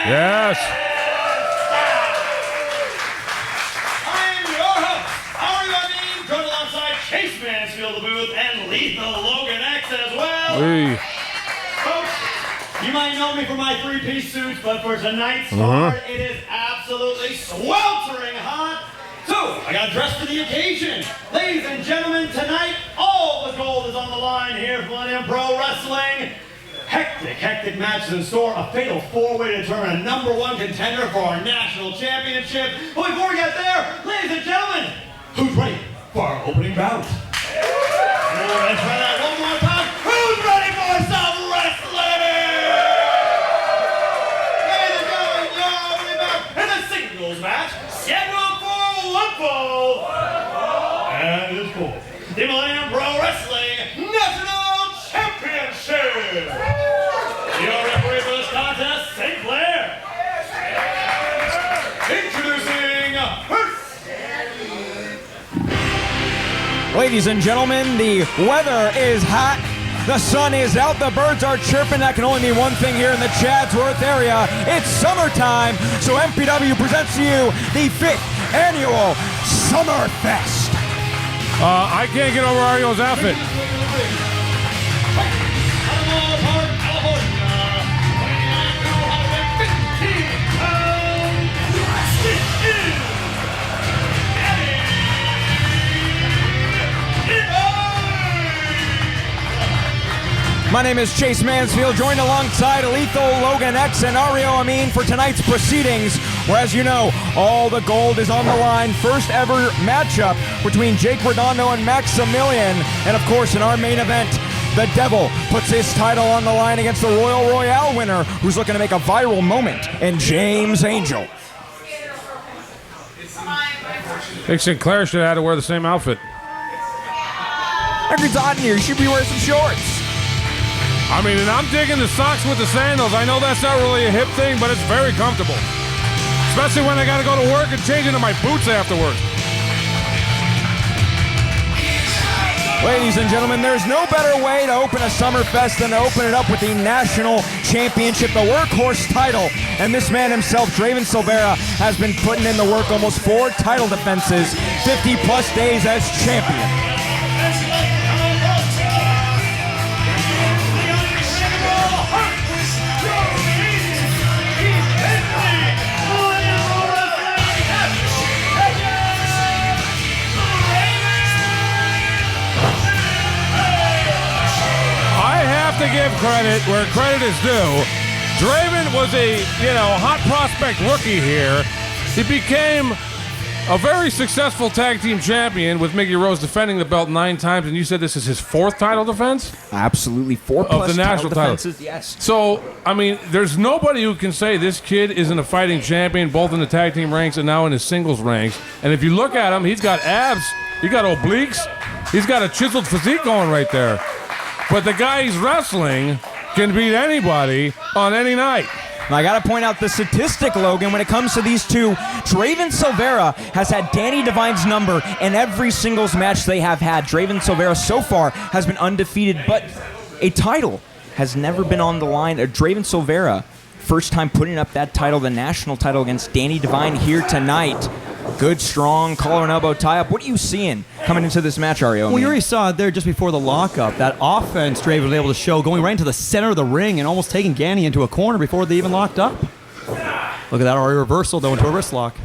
Yes. I am your host, Ari joined alongside Chase Mansfield, the booth, and Lethal Logan X as well. Hey. Folks, you might know me for my three-piece suits, but for tonight's card, it is absolutely sweltering hot. So, I got dressed for the occasion. Ladies and gentlemen, tonight, all the gold is on the line here for Millennium Pro Wrestling. Hectic matches in store. A fatal four-way to determine a #1 contender for our national championship. But before we get there, ladies and gentlemen, who's ready for our opening bout? Let's try that one more time. Who's ready for some wrestling? Ladies and gentlemen, your opening bout in the singles match, scheduled for one fall. And it's for the Millennium Pro Wrestling National Championship. Your referee for this contest, St. Clair. Introducing first. Ladies and gentlemen, the weather is hot. The sun is out. The birds are chirping. That can only mean one thing here in the Chadsworth area. It's summertime. So MPW presents to you the 5th annual SummerFest. I can't get over Ario's outfit. My name is Chase Mansfield, joined alongside Lethal Logan X and Ario Amin for tonight's proceedings, where, as you know, all the gold is on the line. First ever matchup between Jake Redondo and Maximilian. And of course, in our main event, the Devil puts his title on the line against the Royal Royale winner, who's looking to make a viral moment, in James Angel. I think Sinclair should have had to wear the same outfit. It's hot in here. You should be wearing some shorts. I mean, and I'm digging the socks with the sandals. I know that's not really a hip thing, but it's very comfortable. Especially when I got to go to work and change into my boots afterwards. Ladies and gentlemen, there's no better way to open a SummerFest than to open it up with the National Championship, the workhorse title. And this man himself, Draven Silvera, has been putting in the work, almost 4 title defenses, 50-plus days as champion. To give credit where credit is due, Draven was a, hot prospect rookie here. He became a very successful tag team champion with Mickey Rose defending the belt 9 times, and you said this is his 4th title defense? Absolutely, 4+ of the national title defenses, yes. So, I mean, there's nobody who can say this kid isn't a fighting champion, both in the tag team ranks and now in his singles ranks. And if you look at him, he's got abs, he's got obliques, he's got a chiseled physique going right there. But the guy he's wrestling can beat anybody on any night. Now, I got to point out the statistic, Logan, when it comes to these two. Draven Silvera has had Danny Divine's number in every singles match they have had. Draven Silvera so far has been undefeated, but a title has never been on the line. Draven Silvera, first time putting up that title, the national title, against Danny Divine here tonight. Good, strong collar and elbow tie-up. What are you seeing coming into this match, Ario? Well, you already saw it there just before the lockup. That offense Draven was able to show, going right into the center of the ring and almost taking Danny into a corner before they even locked up. Look at that already reversal, though, into a wrist lock.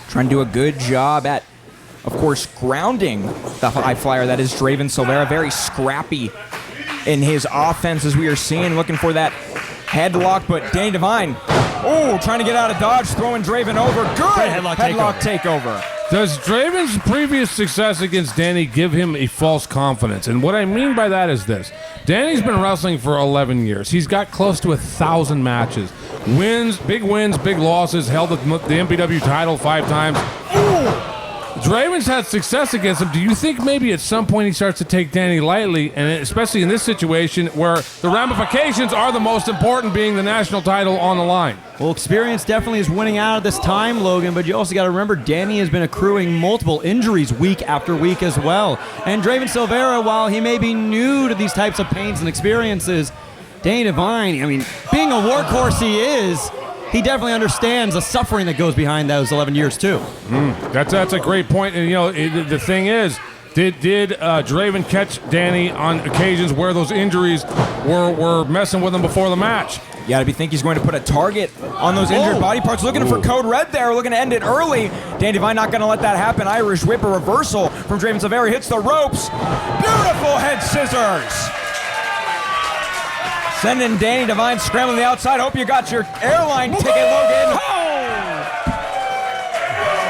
Trying to do a good job at, of course, grounding the high flyer that is Draven Silvera. Very scrappy in his offense, as we are seeing, looking for that headlock, but Danny Divine, trying to get out of dodge, throwing Draven over. Good headlock takeover. Does Draven's previous success against Danny give him a false confidence? And what I mean by that is this. Danny's been wrestling for 11 years. He's got close to 1,000 matches. Wins, big losses, held the MPW title 5 times. Draven's had success against him. Do you think maybe at some point he starts to take Danny lightly, and especially in this situation where the ramifications are the most important, being the national title on the line? Well, experience definitely is winning out at this time, Logan, but you also got to remember Danny has been accruing multiple injuries week after week as well. And Draven Silvera, while he may be new to these types of pains and experiences, Danny Divine, I mean, being a workhorse he is, he definitely understands the suffering that goes behind those 11 years, too. That's a great point. And, the thing is, did Draven catch Danny on occasions where those injuries were messing with him before the match? You got to think he's going to put a target on those injured body parts. Looking for code red there. Looking to end it early. Danny Devine not going to let that happen. Irish whip, a reversal from Draven Silvera. Hits the ropes. Beautiful head scissors. Sending Danny Devine scrambling the outside. Hope you got your airline ticket, Logan.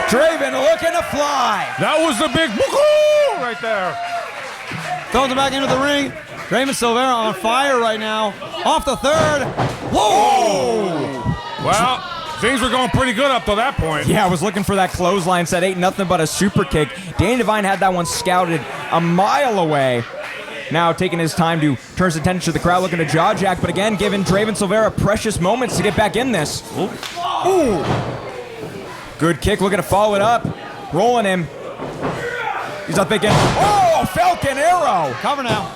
Draven looking to fly. That was the big woo-hoo right there. Throws him back into the ring. Draven Silvera on fire right now. Off the third. Whoa! Well, things were going pretty good up to that point. Yeah, I was looking for that clothesline. Said ain't nothing but a super kick. Danny Devine had that one scouted a mile away. Now taking his time to turn his attention to the crowd, looking to jaw jack, but again giving Draven Silvera precious moments to get back in this. Ooh. Good kick, looking to follow it up. Rolling him. He's not thinking, Falcon Arrow. Cover now.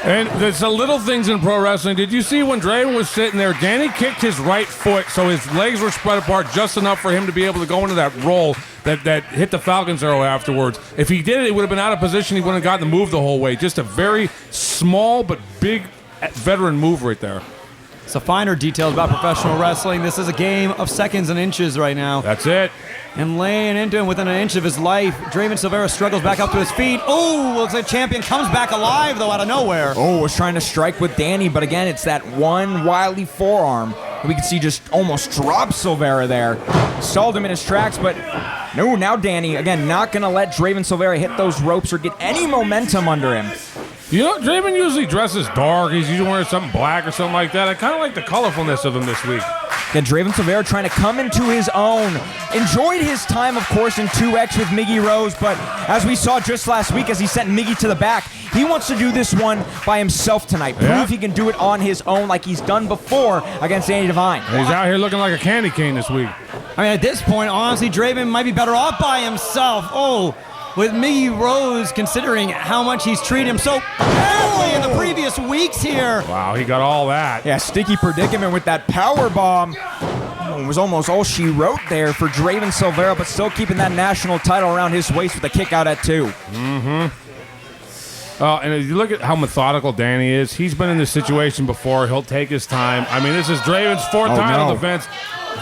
And there's the little things in pro wrestling. Did you see when Draven was sitting there, Danny kicked his right foot so his legs were spread apart just enough for him to be able to go into that roll that hit the Falcon's Arrow afterwards. If he did it, it would have been out of position. He wouldn't have gotten the move the whole way. Just a very small but big veteran move right there. So finer details about professional wrestling. This is a game of seconds and inches right now. That's it. And laying into him within an inch of his life. Draven Silvera struggles back up to his feet. Oh, looks like champion comes back alive, though, out of nowhere. Was trying to strike with Danny, but again, it's that one wily forearm. We can see just almost drop Silvera there. Stalled him in his tracks, but no, now Danny, again, not going to let Draven Silvera hit those ropes or get any momentum under him. Draven usually dresses dark. He's usually wearing something black or something like that. I kind of like the colorfulness of him this week. Again, Draven Silvera trying to come into his own. Enjoyed his time, of course, in 2X with Miggy Rose, but as we saw just last week as he sent Miggy to the back, he wants to do this one by himself tonight. Prove he can do it on his own like he's done before against Danny Devine. He's out here looking like a candy cane this week. I mean, at this point, honestly, Draven might be better off by himself. With Miggy Rose, considering how much he's treated him so badly in the previous weeks here. Wow, he got all that. Yeah, sticky predicament with that power bomb. It was almost all she wrote there for Draven Silvera, but still keeping that national title around his waist with a kick out at 2. And if you look at how methodical Danny is, he's been in this situation before. He'll take his time. I mean, this is Draven's 4th title defense.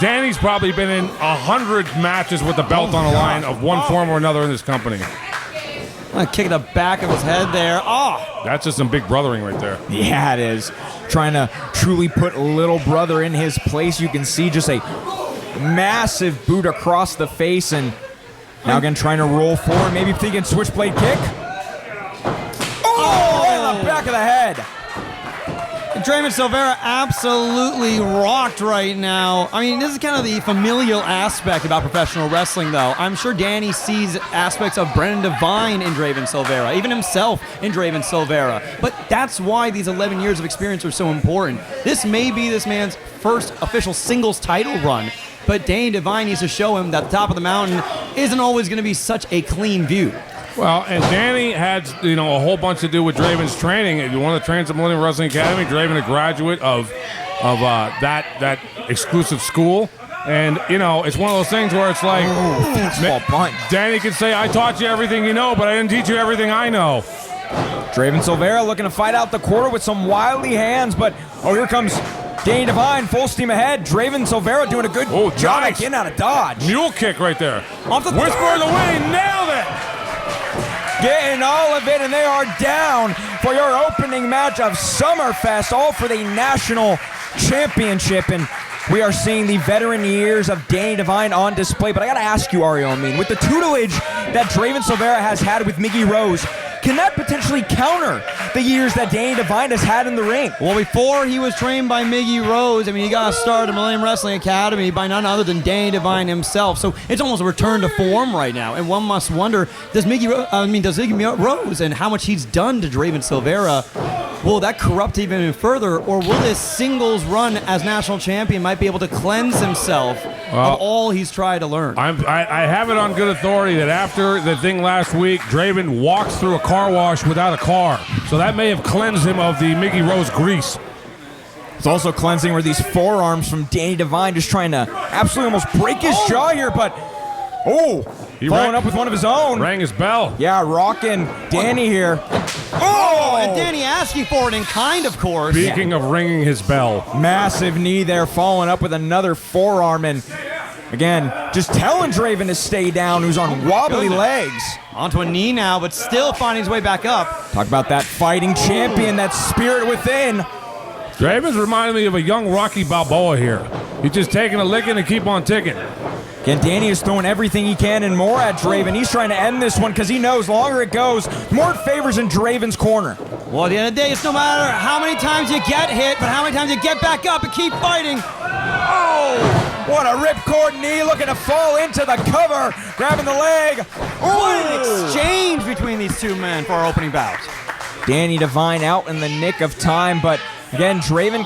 Danny's probably been in 100 matches with the belt on the line of one form or another in this company. Kick the back of his head there. That's just some big brothering right there. Yeah, it is. Trying to truly put little brother in his place. You can see just a massive boot across the face, and now again trying to roll forward. Maybe thinking switchblade kick. Right in the back of the head. Draven Silvera absolutely rocked right now. I mean, this is kind of the familial aspect about professional wrestling, though. I'm sure Danny sees aspects of Brendan Devine in Draven Silvera, even himself in Draven Silvera. But that's why these 11 years of experience are so important. This may be this man's first official singles title run, but Danny Devine needs to show him that the top of the mountain isn't always going to be such a clean view. Well, and Danny had, a whole bunch to do with Draven's training. One of the trains at Millennium Wrestling Academy. Draven, a graduate of that exclusive school. And, it's one of those things where it's like, Danny can say, I taught you everything you know, but I didn't teach you everything I know. Draven Silvera looking to fight out the quarter with some wily hands, but, here comes Danny Devine, full steam ahead. Draven Silvera doing a good job nice. getting out of dodge. Mule kick right there. Off the Whisper of the Wind, nailed it! Getting all of it, and they are down for your opening match of SummerFest, all for the national championship. And we are seeing the veteran years of Danny Devine on display. But I got to ask you, Ariel, with the tutelage that Draven Silvera has had with Miggy Rose, can that potentially counter the years that Danny Devine has had in the ring? Well, before he was trained by Miggy Rose, he got started at Millennium Wrestling Academy by none other than Danny Devine himself. So it's almost a return to form right now. And one must wonder, does Miggy Rose and how much he's done to Draven Silvera, will that corrupt even further, or will this singles run as national champion might be able to cleanse himself of all he's tried to learn? I have it on good authority that after the thing last week, Draven walks through a car wash without a car. So that may have cleansed him of the Miggy Rose grease. It's also cleansing where these forearms from Danny Devine just trying to absolutely almost break his jaw here, but following up with one of his own. Rang his bell. Yeah, rocking Danny here. And Danny asking for it in kind, of course. Speaking of ringing his bell. Massive knee there, following up with another forearm, and again, just telling Draven to stay down, who's on wobbly legs. Onto a knee now, but still finding his way back up. Talk about that fighting champion, that spirit within. Draven's reminding me of a young Rocky Balboa here. He's just taking a licking and keep on ticking. Again, Danny is throwing everything he can and more at Draven. He's trying to end this one because he knows the longer it goes, the more it favors in Draven's corner. Well, at the end of the day, it's no matter how many times you get hit, but how many times you get back up and keep fighting. What a ripcord knee, looking to fall into the cover, grabbing the leg. What an exchange between these two men for our opening bout. Danny Devine out in the nick of time, but again, Draven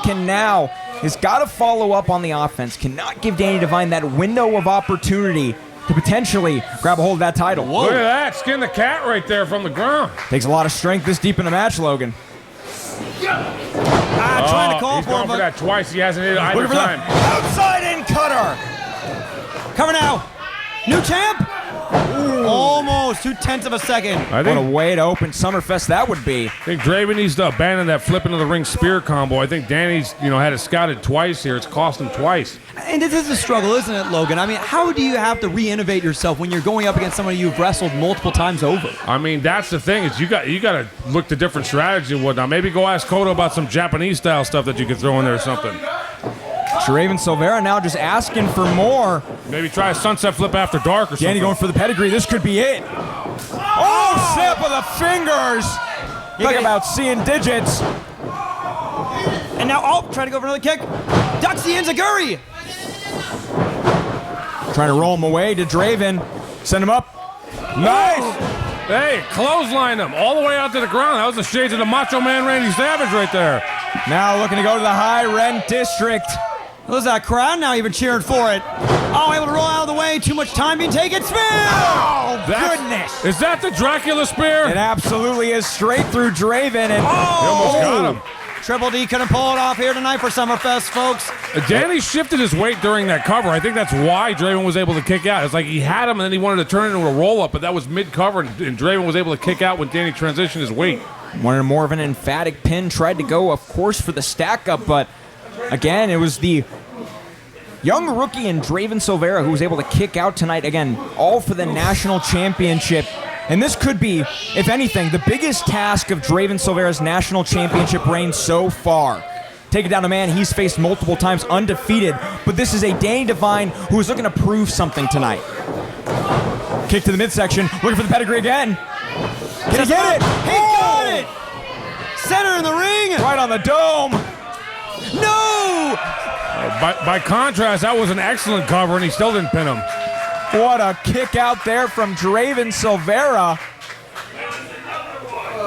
has got to follow up on the offense, cannot give Danny Devine that window of opportunity to potentially grab a hold of that title. Look at that, skin the cat right there from the ground. Takes a lot of strength this deep in the match, Logan. Trying to call he's for gone him, for that twice. He hasn't hit it either time. Outside in cutter. Cover now. New champ. Almost 0.2 of a second. I What a think, way to open SummerFest that would be. I think Draven needs to abandon that flip into the ring spear combo. I think Danny's, had it scouted twice here. It's cost him twice. And it is a struggle, isn't it, Logan? I mean, how do you have to re-innovate yourself when you're going up against somebody you've wrestled multiple times over? I mean, that's the thing is you got to look to different strategies and whatnot. Maybe go ask Kodo about some Japanese style stuff that you could throw in there or something. Draven Silvera now just asking for more. Maybe try a sunset flip after dark or something. Danny going for the pedigree. This could be it. Oh, snap of the fingers. Talk about seeing digits. And now, trying to go for another kick. Ducks the enziguri. Trying to roll him away to Draven. Send him up. Nice. Hey, clothesline him all the way out to the ground. That was the shades of the Macho Man Randy Savage right there. Now looking to go to the high rent district. There's that crowd now even cheering for it. Able to roll out of the way. Too much time being taken. Spear! Oh, goodness. Is that the Dracula spear? It absolutely is straight through Draven. And He almost got him. Triple D couldn't pull it off here tonight for SummerFest, folks. Danny shifted his weight during that cover. I think that's why Draven was able to kick out. It's like he had him and then he wanted to turn it into a roll-up, but that was mid-cover, and Draven was able to kick out when Danny transitioned his weight. wanted more of an emphatic pin. Tried to go, of course, for the stack-up, but again, it was the young rookie in Draven Silvera who was able to kick out tonight. Again, all for the national championship. And this could be, if anything, the biggest task of Draven Silvera's national championship reign so far. Take it down a man he's faced multiple times undefeated, but this is a Danny Devine who is looking to prove something tonight. Kick to the midsection, looking for the pedigree again. Can he get it? He got it! Center in the ring! Right on the dome. No! By contrast, that was an excellent cover, and he still didn't pin him. What a kick out there from Draven Silvera.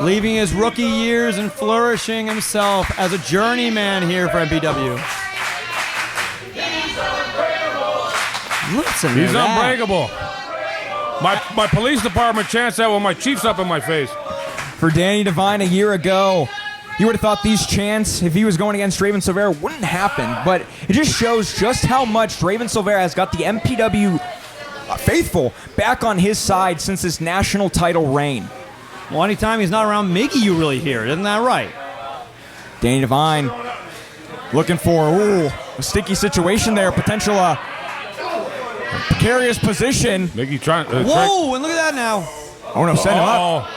Leaving his rookie years and flourishing himself as a journeyman here for MPW. Listen, He's unbreakable. My police department chants that when my chief's up in my face. For Danny Devine a year ago, you would have thought these chants, if he was going against Draven Silvera, wouldn't happen. But it just shows just how much Draven Silvera has got the MPW faithful back on his side since this national title reign. Well, anytime he's not around Miggy, you really hear it. Isn't that right? Danny Devine looking for a sticky situation there, potential precarious position. Mickey trying. Whoa, and look at that now. Oh no, send him up.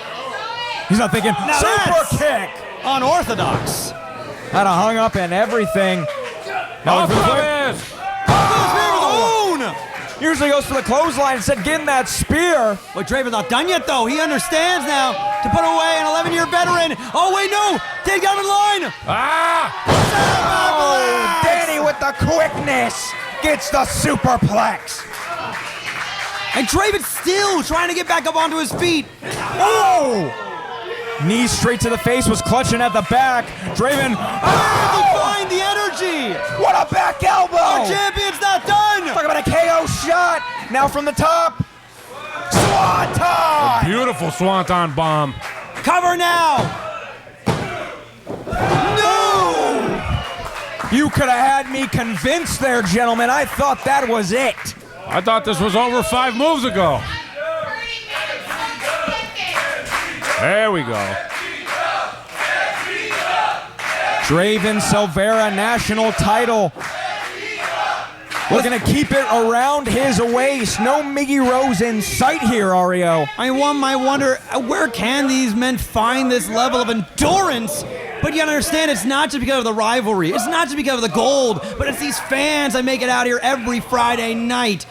He's not thinking. Now Super kick. Unorthodox. Had a hung up and everything. Now Off for the of flip. his. Usually goes for the clothesline instead, getting that spear. But Draven's not done yet, though. He understands now to put away an 11-year veteran. Oh, wait, no. Take down the line. Oh, Danny with the quickness gets the superplex. And Draven's still trying to get back up onto his feet. Oh! Knee straight to the face, was clutching at the back. Draven. Find the energy. What a back elbow! Our champion's not done. Talk about a KO shot. Now from the top. Swanton! Beautiful swanton bomb. Cover now. No! You could have had me convinced there, gentlemen. I thought that was it. I thought this was over 5 moves ago. There we go. Draven Silvera, national title. Looking to keep it around his waist. No Miggy Rose in sight here, Ario. One might wonder, where can these men find this level of endurance? But you gotta understand, it's not just because of the rivalry. It's not just because of the gold, but it's these fans that make it out here every Friday night.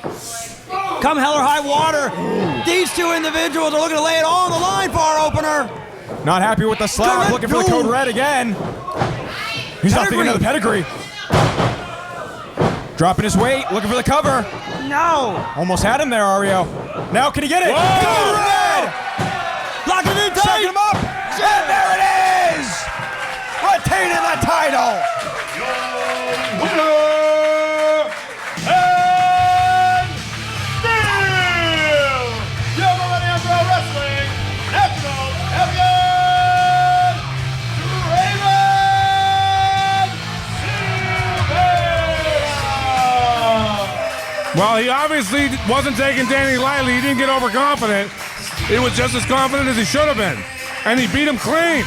Come hell or high water, these two individuals are looking to lay it all on the line for our opener. Not happy with the slap, looking for the code red again. He's not thinking of the pedigree. Dropping his weight, looking for the cover. No. Almost had him there, Ario. Now can he get it? Whoa! Code red! Locking it in tight. Second him up, and there it is! Retaining the title! Winner and still your Millennium Pro Wrestling National Champion, Draven Silvera. Well, he obviously wasn't taking Danny lightly. He didn't get overconfident. He was just as confident as he should have been. And he beat him clean.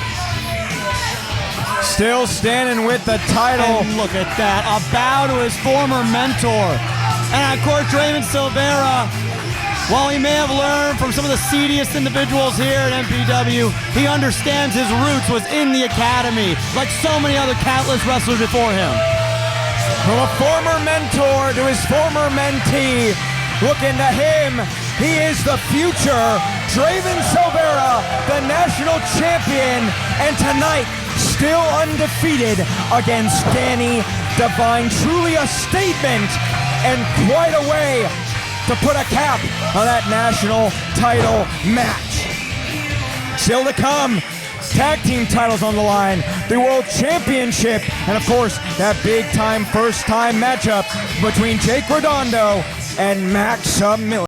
Still standing with the title. And look at that, a bow to his former mentor. And of course, Draven Silvera, while he may have learned from some of the seediest individuals here at MPW, he understands his roots was in the academy, like so many other countless wrestlers before him. From a former mentor to his former mentee, looking to him, he is the future. Draven Silvera, the national champion, and tonight, still undefeated against Danny Divine. Truly a statement and quite a way to put a cap on that national title match. Still to come, tag team titles on the line, the World Championship, and of course, that big time, first time matchup between Jake Redondo and Max Submiller.